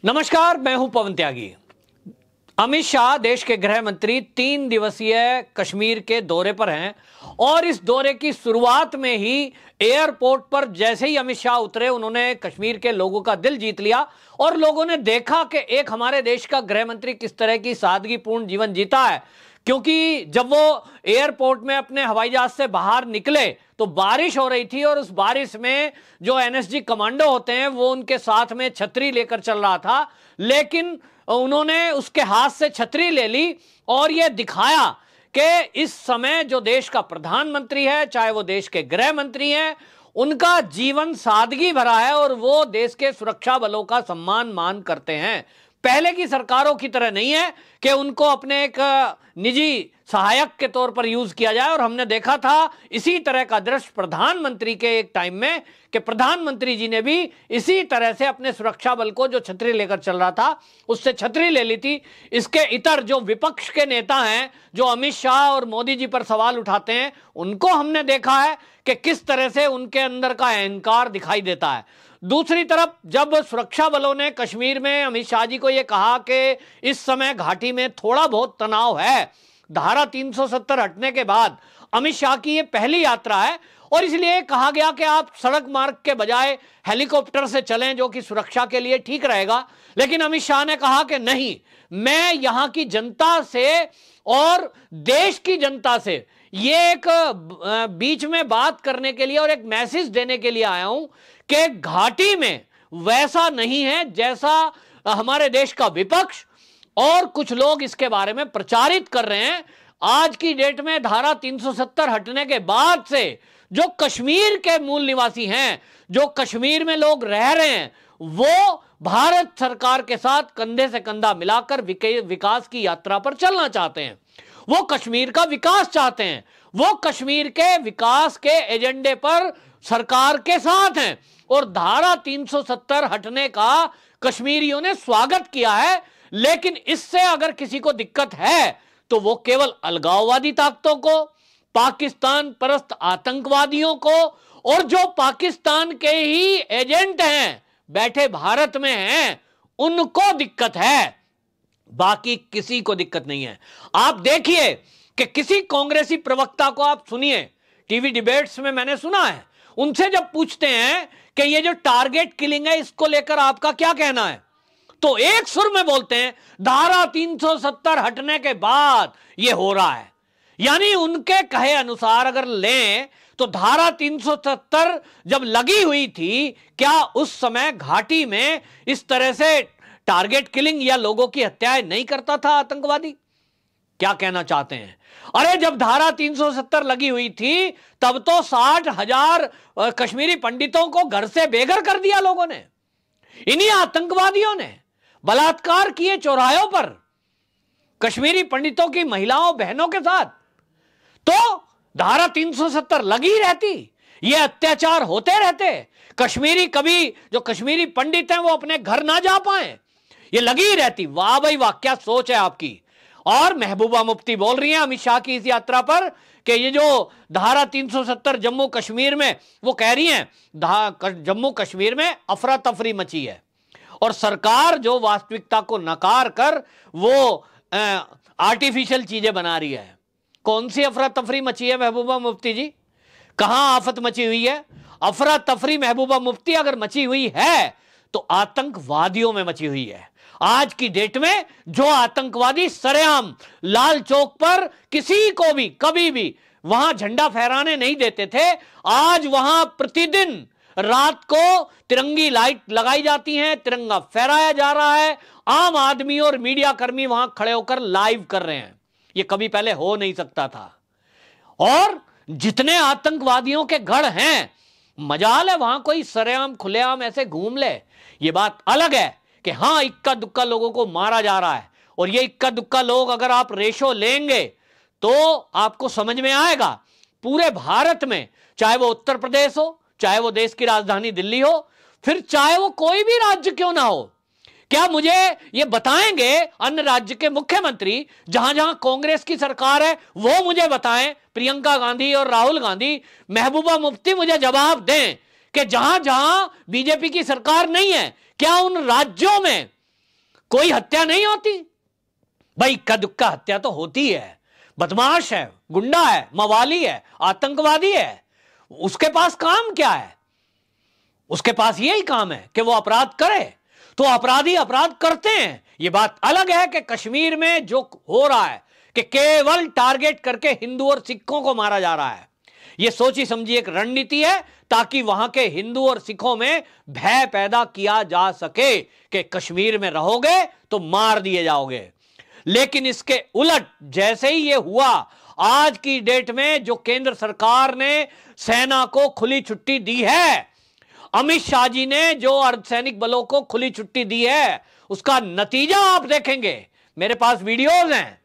नमस्कार, मैं हूं पवन त्यागी। अमित शाह देश के गृह मंत्री 3 दिवसीय कश्मीर के दौरे पर हैं और इस दौरे की शुरुआत में ही एयरपोर्ट पर जैसे ही अमित शाह उतरे उन्होंने कश्मीर के लोगों का दिल जीत लिया और लोगों ने देखा कि एक हमारे देश का गृह मंत्री किस तरह की सादगीपूर्ण जीवन जीता है। क्योंकि जब वो एयरपोर्ट में अपने हवाई जहाज से बाहर निकले तो बारिश हो रही थी और उस बारिश में जो एनएसजी कमांडो होते हैं वो उनके साथ में छतरी लेकर चल रहा था, लेकिन उन्होंने उसके हाथ से छतरी ले ली और यह दिखाया कि इस समय जो देश का प्रधानमंत्री है, चाहे वो देश के गृह मंत्री हैं, उनका जीवन सादगी भरा है और वो देश के सुरक्षा बलों का सम्मान मान करते हैं। पहले की सरकारों की तरह नहीं है कि उनको अपने एक निजी सहायक के तौर पर यूज किया जाए। और हमने देखा था इसी तरह का दृश्य प्रधानमंत्री के एक टाइम में कि प्रधानमंत्री जी ने भी इसी तरह से अपने सुरक्षा बल को जो छतरी लेकर चल रहा था उससे छतरी ले ली थी। इसके इतर जो विपक्ष के नेता हैं जो अमित शाह और मोदी जी पर सवाल उठाते हैं, उनको हमने देखा है कि किस तरह से उनके अंदर का अहंकार दिखाई देता है। दूसरी तरफ जब सुरक्षा बलों ने कश्मीर में अमित शाह जी को यह कहा कि इस समय घाटी में थोड़ा बहुत तनाव है, धारा 370 हटने के बाद अमित शाह की यह पहली यात्रा है और इसलिए कहा गया कि आप सड़क मार्ग के बजाय हेलीकॉप्टर से चलें जो कि सुरक्षा के लिए ठीक रहेगा। लेकिन अमित शाह ने कहा कि नहीं, मैं यहां की जनता से और देश की जनता से ये एक बीच में बात करने के लिए और एक मैसेज देने के लिए आया हूं कि घाटी में वैसा नहीं है जैसा हमारे देश का विपक्ष और कुछ लोग इसके बारे में प्रचारित कर रहे हैं। आज की डेट में धारा 370 हटने के बाद से जो कश्मीर के मूल निवासी हैं, जो कश्मीर में लोग रह रहे हैं, वो भारत सरकार के साथ कंधे से कंधा मिलाकर विकास की यात्रा पर चलना चाहते हैं। वो कश्मीर का विकास चाहते हैं, वो कश्मीर के विकास के एजेंडे पर सरकार के साथ हैं और धारा 370 हटने का कश्मीरियों ने स्वागत किया है। लेकिन इससे अगर किसी को दिक्कत है तो वो केवल अलगाववादी ताकतों को, पाकिस्तान परस्त आतंकवादियों को और जो पाकिस्तान के ही एजेंट हैं, बैठे भारत में हैं, उनको दिक्कत है, बाकी किसी को दिक्कत नहीं है। आप देखिए कि किसी कांग्रेसी प्रवक्ता को आप सुनिए, टीवी डिबेट्स में मैंने सुना है, उनसे जब पूछते हैं कि ये जो टारगेट किलिंग है इसको लेकर आपका क्या कहना है, तो एक सुर में बोलते हैं धारा 370 हटने के बाद ये हो रहा है। यानी उनके कहे अनुसार अगर लें तो धारा 370 जब लगी हुई थी, क्या उस समय घाटी में इस तरह से टारगेट किलिंग या लोगों की हत्याएं नहीं करता था आतंकवादी? क्या कहना चाहते हैं? अरे जब धारा 370 लगी हुई थी तब तो 60,000 कश्मीरी पंडितों को घर से बेघर कर दिया लोगों ने। इन्हीं आतंकवादियों ने बलात्कार किए चौराहों पर कश्मीरी पंडितों की महिलाओं बहनों के साथ। तो धारा 370 लगी रहती, ये अत्याचार होते रहते, कश्मीरी कभी जो कश्मीरी पंडित हैं वो अपने घर ना जा पाए, ये लगी रहती। वाह भाई वाह, क्या सोच है आपकी। और महबूबा मुफ्ती बोल रही हैं अमित शाह की इस यात्रा पर कि ये जो धारा 370 जम्मू कश्मीर में, वो कह रही हैं जम्मू कश्मीर में अफरा तफरी मची है और सरकार जो वास्तविकता को नकार कर वो आर्टिफिशियल चीजें बना रही है। कौन सी अफरा तफरी मची है महबूबा मुफ्ती जी? कहां आफत मची हुई है? अफरा तफरी महबूबा मुफ्ती अगर मची हुई है तो आतंकवादियों में मची हुई है। आज की डेट में जो आतंकवादी सरेआम लाल चौक पर किसी को भी कभी भी वहां झंडा फहराने नहीं देते थे, आज वहां प्रतिदिन रात को तिरंगी लाइट लगाई जाती हैं, तिरंगा फहराया जा रहा है, आम आदमी और मीडिया कर्मी वहां खड़े होकर लाइव कर रहे हैं। ये कभी पहले हो नहीं सकता था। और जितने आतंकवादियों के गढ़ हैं, मजाल है वहां कोई सरेआम खुलेआम ऐसे घूम ले। ये बात अलग है कि हां इक्का दुक्का लोगों को मारा जा रहा है और ये इक्का दुक्का लोग अगर आप रेशो लेंगे तो आपको समझ में आएगा पूरे भारत में, चाहे वो उत्तर प्रदेश हो, चाहे वो देश की राजधानी दिल्ली हो, फिर चाहे वो कोई भी राज्य क्यों ना हो, क्या मुझे ये बताएंगे अन्य राज्य के मुख्यमंत्री जहां जहां कांग्रेस की सरकार है वो मुझे बताएं, प्रियंका गांधी और राहुल गांधी, महबूबा मुफ्ती मुझे जवाब दें कि जहां जहां बीजेपी की सरकार नहीं है क्या उन राज्यों में कोई हत्या नहीं होती? भाई इक्का दुक्का हत्या तो होती है, बदमाश है, गुंडा है, मवाली है, आतंकवादी है, उसके पास काम क्या है? उसके पास यही काम है कि वो अपराध करे, तो अपराधी अपराध करते हैं। ये बात अलग है कि कश्मीर में जो हो रहा है कि केवल टारगेट करके हिंदू और सिखों को मारा जा रहा है, ये सोची समझी एक रणनीति है ताकि वहां के हिंदू और सिखों में भय पैदा किया जा सके कि कश्मीर में रहोगे तो मार दिए जाओगे। लेकिन इसके उलट जैसे ही ये हुआ, आज की डेट में जो केंद्र सरकार ने सेना को खुली छुट्टी दी है, अमित शाह जी ने जो अर्धसैनिक बलों को खुली छुट्टी दी है, उसका नतीजा आप देखेंगे। मेरे पास वीडियोज हैं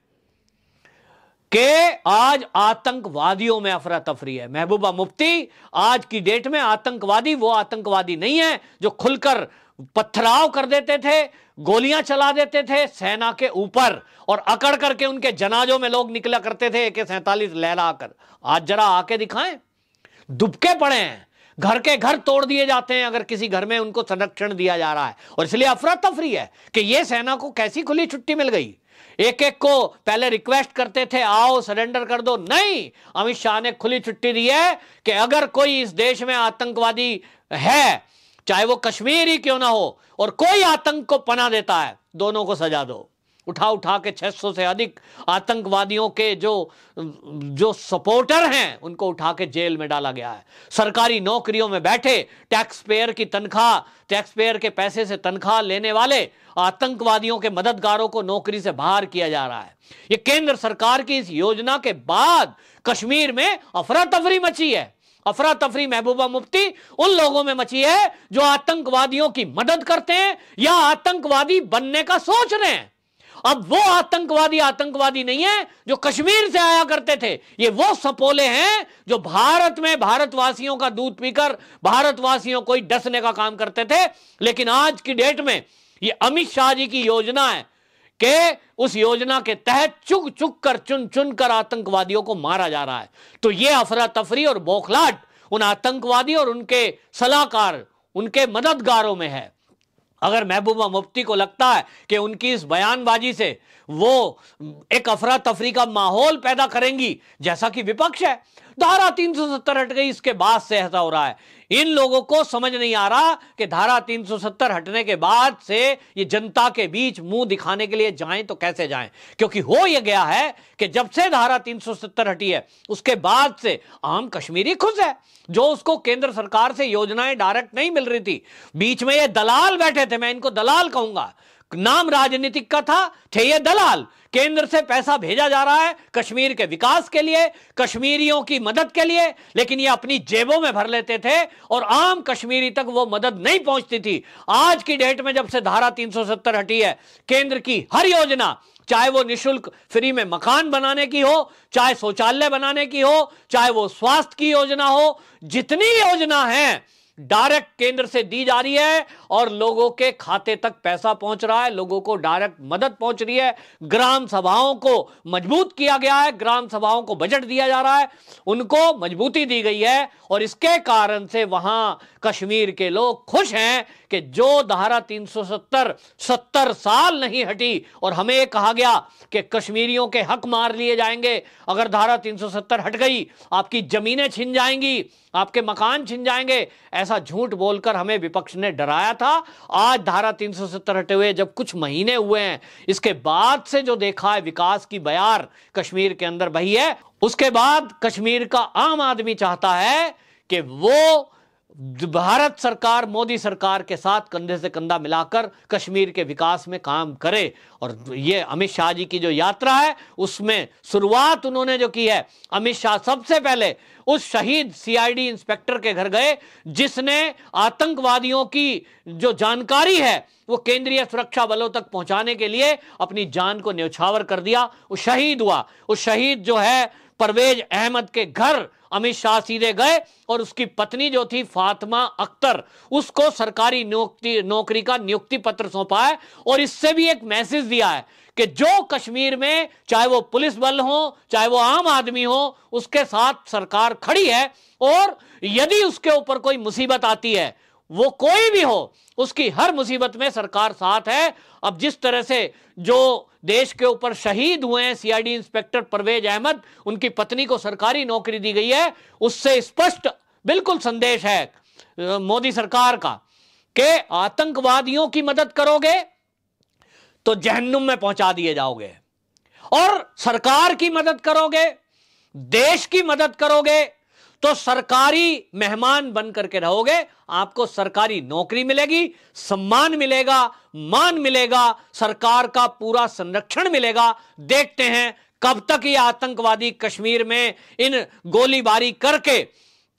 कि आज आतंकवादियों में अफरा तफरी है। महबूबा मुफ्ती आज की डेट में आतंकवादी वो आतंकवादी नहीं है जो खुलकर पथराव कर देते थे, गोलियां चला देते थे सेना के ऊपर और अकड़ करके उनके जनाजों में लोग निकला करते थे AK-47 लहराकर। आज जरा आके दिखाएं, दुबके पड़े हैं, घर के घर तोड़ दिए जाते हैं अगर किसी घर में उनको संरक्षण दिया जा रहा है। और इसलिए अफरा तफरी है कि यह सेना को कैसी खुली छुट्टी मिल गई। एक एक को पहले रिक्वेस्ट करते थे आओ सरेंडर कर दो, नहीं, अमित शाह ने खुली छुट्टी दी है कि अगर कोई इस देश में आतंकवादी है, चाहे वो कश्मीर ही क्यों ना हो, और कोई आतंक को पनाह देता है, दोनों को सजा दो। उठा उठा के 600 से अधिक आतंकवादियों के जो सपोर्टर हैं उनको उठा के जेल में डाला गया है। सरकारी नौकरियों में बैठे टैक्स पेयर के पैसे से तनख्वाह लेने वाले आतंकवादियों के मददगारों को नौकरी से बाहर किया जा रहा है। ये केंद्र सरकार की इस योजना के बाद कश्मीर में अफरा तफरी मची है। अफरा तफरी महबूबा मुफ्ती उन लोगों में मची है जो आतंकवादियों की मदद करते हैं या आतंकवादी बनने का सोच रहे हैं। अब वो आतंकवादी नहीं है जो कश्मीर से आया करते थे, ये वो सपोले हैं जो भारत में भारतवासियों का दूध पीकर भारतवासियों को ही डसने का काम करते थे। लेकिन आज की डेट में ये अमित शाह जी की योजना है कि उस योजना के तहत चुग चुग कर चुन चुन कर आतंकवादियों को मारा जा रहा है। तो ये अफरा तफरी और बौखलाहट उन आतंकवादी और उनके सलाहकार, उनके मददगारों में है। अगर महबूबा मुफ्ती को लगता है कि उनकी इस बयानबाजी से वो एक अफरा तफरी का माहौल पैदा करेंगी, जैसा कि विपक्ष है, धारा 370 हट गई, इसके बाद से ऐसा हो रहा है। इन लोगों को समझ नहीं आ रहा कि धारा 370 हटने के बाद से ये जनता के बीच मुंह दिखाने के लिए जाएं तो कैसे जाएं, क्योंकि हो ये गया है कि जब से धारा 370 हटी है उसके बाद से आम कश्मीरी खुश है। जो उसको केंद्र सरकार से योजनाएं डायरेक्ट नहीं मिल रही थी, बीच में ये दलाल बैठे थे, मैं इनको दलाल कहूंगा, नाम राजनीतिक का था, थे ये दलाल। केंद्र से पैसा भेजा जा रहा है कश्मीर के विकास के लिए, कश्मीरियों की मदद के लिए, लेकिन ये अपनी जेबों में भर लेते थे और आम कश्मीरी तक वो मदद नहीं पहुंचती थी। आज की डेट में जब से धारा 370 हटी है, केंद्र की हर योजना, चाहे वो निशुल्क फ्री में मकान बनाने की हो, चाहे शौचालय बनाने की हो, चाहे वो स्वास्थ्य की योजना हो, जितनी योजना है डायरेक्ट केंद्र से दी जा रही है और लोगों के खाते तक पैसा पहुंच रहा है, लोगों को डायरेक्ट मदद पहुंच रही है। ग्राम सभाओं को मजबूत किया गया है, ग्राम सभाओं को बजट दिया जा रहा है, उनको मजबूती दी गई है और इसके कारण से वहां कश्मीर के लोग खुश हैं कि जो धारा 370 70 साल नहीं हटी और हमें कहा गया कि कश्मीरियों के हक मार लिए जाएंगे, अगर धारा 370 हट गई आपकी जमीनें छिन जाएंगी, आपके मकान छिन जाएंगे, ऐसा झूठ बोलकर हमें विपक्ष ने डराया था। आज धारा 370 हटे हुए जब कुछ महीने हुए हैं, इसके बाद से जो देखा है विकास की बयार कश्मीर के अंदर बही है, उसके बाद कश्मीर का आम आदमी चाहता है कि वो भारत सरकार, मोदी सरकार के साथ कंधे से कंधा मिलाकर कश्मीर के विकास में काम करे। और ये अमित शाह जी की जो यात्रा है उसमें शुरुआत उन्होंने जो की है, अमित शाह सबसे पहले उस शहीद CID इंस्पेक्टर के घर गए जिसने आतंकवादियों की जो जानकारी है वो केंद्रीय सुरक्षा बलों तक पहुंचाने के लिए अपनी जान को न्यौछावर कर दिया। वो शहीद हुआ। उस शहीद जो है परवेज अहमद के घर अमित शाह सीधे गए और उसकी पत्नी जो थी फातिमा अख्तर, उसको सरकारी नौकरी का नियुक्ति पत्र सौंपा है। और इससे भी एक मैसेज दिया है कि जो कश्मीर में चाहे वो पुलिस बल हो, चाहे वो आम आदमी हो, उसके साथ सरकार खड़ी है और यदि उसके ऊपर कोई मुसीबत आती है वो कोई भी हो, उसकी हर मुसीबत में सरकार साथ है। अब जिस तरह से जो देश के ऊपर शहीद हुए हैं सीआईडी इंस्पेक्टर परवेज अहमद, उनकी पत्नी को सरकारी नौकरी दी गई है, उससे स्पष्ट बिल्कुल संदेश है मोदी सरकार का कि आतंकवादियों की मदद करोगे तो जहन्नुम में पहुंचा दिए जाओगे, और सरकार की मदद करोगे, देश की मदद करोगे तो सरकारी मेहमान बन करके रहोगे, आपको सरकारी नौकरी मिलेगी, सम्मान मिलेगा, मान मिलेगा, सरकार का पूरा संरक्षण मिलेगा। देखते हैं कब तक ये आतंकवादी कश्मीर में इन गोलीबारी करके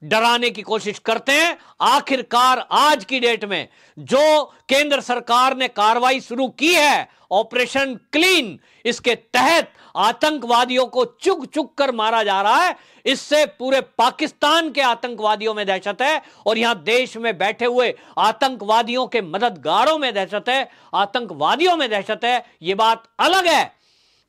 डराने की कोशिश करते हैं। आखिरकार आज की डेट में जो केंद्र सरकार ने कार्रवाई शुरू की है ऑपरेशन क्लीन, इसके तहत आतंकवादियों को चुग चुग कर मारा जा रहा है। इससे पूरे पाकिस्तान के आतंकवादियों में दहशत है और यहां देश में बैठे हुए आतंकवादियों के मददगारों में दहशत है, आतंकवादियों में दहशत है। यह बात अलग है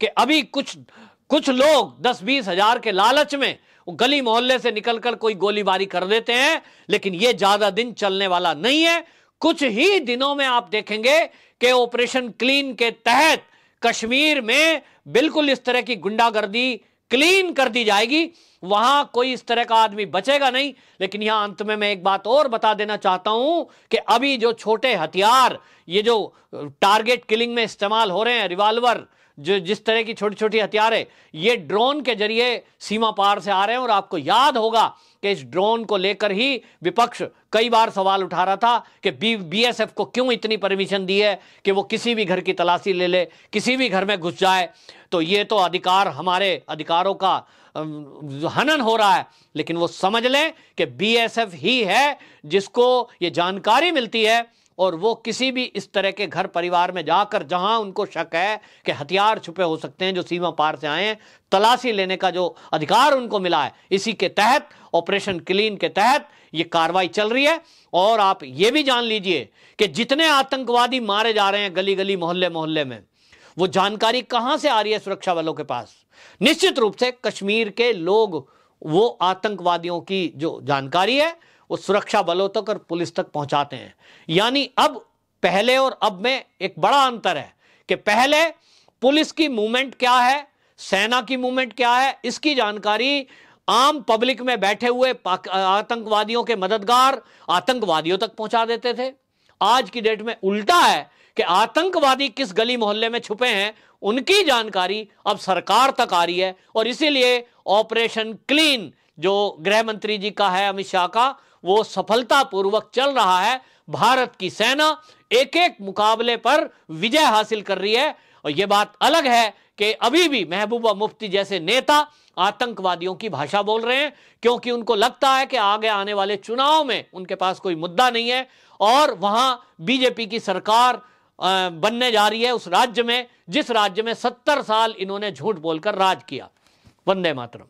कि अभी कुछ लोग 10-20 हजार के लालच में गली मोहल्ले से निकलकर कोई गोलीबारी कर देते हैं, लेकिन यह ज्यादा दिन चलने वाला नहीं है। कुछ ही दिनों में आप देखेंगे कि ऑपरेशन क्लीन के तहत कश्मीर में बिल्कुल इस तरह की गुंडागर्दी क्लीन कर दी जाएगी, वहां कोई इस तरह का आदमी बचेगा नहीं। लेकिन यहां अंत में मैं एक बात और बता देना चाहता हूं कि अभी जो छोटे हथियार, ये जो टारगेट किलिंग में इस्तेमाल हो रहे हैं, रिवॉल्वर, जो जिस तरह की छोटी छोटी हथियार है, ये ड्रोन के जरिए सीमा पार से आ रहे हैं। और आपको याद होगा कि इस ड्रोन को लेकर ही विपक्ष कई बार सवाल उठा रहा था कि बीएसएफ को क्यों इतनी परमिशन दी है कि वो किसी भी घर की तलाशी ले ले, किसी भी घर में घुस जाए। तो ये तो अधिकार, हमारे अधिकारों का हनन हो रहा है। लेकिन वो समझ लें कि बीएसएफ ही है जिसको ये जानकारी मिलती है, और वो किसी भी इस तरह के घर परिवार में जाकर जहां उनको शक है कि हथियार छुपे हो सकते हैं जो सीमा पार से आए हैं, तलाशी लेने का जो अधिकार उनको मिला है, इसी के तहत ऑपरेशन क्लीन के तहत ये कार्रवाई चल रही है। और आप ये भी जान लीजिए कि जितने आतंकवादी मारे जा रहे हैं गली गली मोहल्ले मोहल्ले में, वो जानकारी कहां से आ रही है सुरक्षा बलों के पास? निश्चित रूप से कश्मीर के लोग वो आतंकवादियों की जो जानकारी है वो सुरक्षा बलों तक और पुलिस तक पहुंचाते हैं। यानी अब पहले और अब में एक बड़ा अंतर है कि पहले पुलिस की मूवमेंट क्या है, सेना की मूवमेंट क्या है, इसकी जानकारी आम पब्लिक में बैठे हुए आतंकवादियों के मददगार आतंकवादियों तक पहुंचा देते थे। आज की डेट में उल्टा है कि आतंकवादी किस गली मोहल्ले में छुपे हैं उनकी जानकारी अब सरकार तक आ रही है। और इसीलिए ऑपरेशन क्लीन जो गृह मंत्री जी का है, अमित शाह का, वो सफलतापूर्वक चल रहा है। भारत की सेना एक एक मुकाबले पर विजय हासिल कर रही है। और यह बात अलग है कि अभी भी महबूबा मुफ्ती जैसे नेता आतंकवादियों की भाषा बोल रहे हैं, क्योंकि उनको लगता है कि आगे आने वाले चुनाव में उनके पास कोई मुद्दा नहीं है और वहां बीजेपी की सरकार बनने जा रही है उस राज्य में जिस राज्य में 70 साल इन्होंने झूठ बोलकर राज किया। वंदे मातरम।